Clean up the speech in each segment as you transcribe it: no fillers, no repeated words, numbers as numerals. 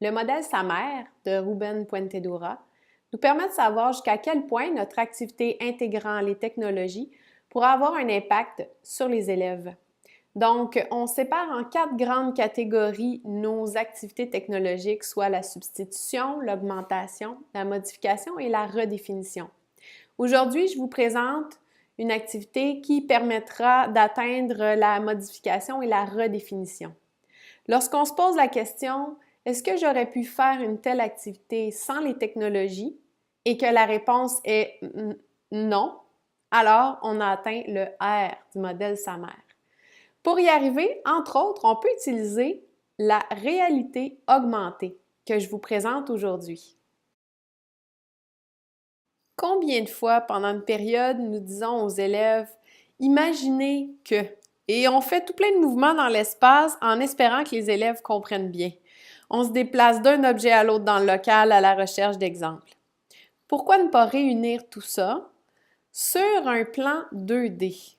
Le modèle SAMR de Ruben Puentedura nous permet de savoir jusqu'à quel point notre activité intégrant les technologies pourra avoir un impact sur les élèves. Donc, on sépare en 4 grandes catégories nos activités technologiques, soit la substitution, l'augmentation, la modification et la redéfinition. Aujourd'hui, je vous présente une activité qui permettra d'atteindre la modification et la redéfinition. Lorsqu'on se pose la question, est-ce que j'aurais pu faire une telle activité sans les technologies et que la réponse est non, alors on a atteint le R du modèle SAMR. Pour y arriver, entre autres, on peut utiliser la réalité augmentée que je vous présente aujourd'hui. Combien de fois pendant une période nous disons aux élèves « Imaginez que » et on fait tout plein de mouvements dans l'espace en espérant que les élèves comprennent bien. On se déplace d'un objet à l'autre dans le local à la recherche d'exemples. Pourquoi ne pas réunir tout ça sur un plan 2D?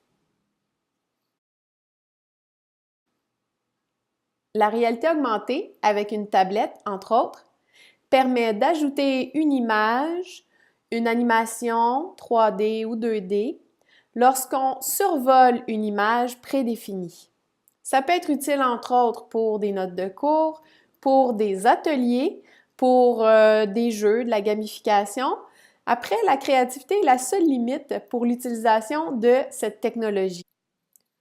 La réalité augmentée, avec une tablette, entre autres, permet d'ajouter une image, une animation 3D ou 2D lorsqu'on survole une image prédéfinie. Ça peut être utile, entre autres, pour des notes de cours, pour des ateliers, pour des jeux, de la gamification. Après, la créativité est la seule limite pour l'utilisation de cette technologie.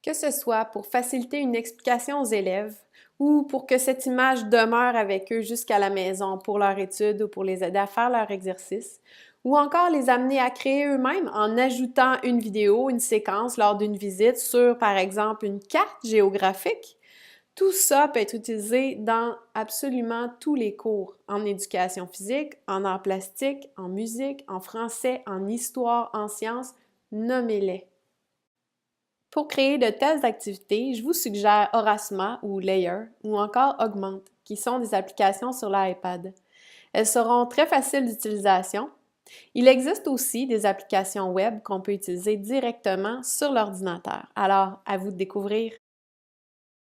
Que ce soit pour faciliter une explication aux élèves ou pour que cette image demeure avec eux jusqu'à la maison pour leur étude ou pour les aider à faire leur exercice, ou encore les amener à créer eux-mêmes en ajoutant une vidéo, une séquence lors d'une visite sur, par exemple, une carte géographique. Tout ça peut être utilisé dans absolument tous les cours, en éducation physique, en arts plastiques, en musique, en français, en histoire, en sciences, nommez-les. Pour créer de telles activités, je vous suggère Aurasma ou Layer ou encore Augmente, qui sont des applications sur l'iPad. Elles seront très faciles d'utilisation. Il existe aussi des applications web qu'on peut utiliser directement sur l'ordinateur. Alors, à vous de découvrir.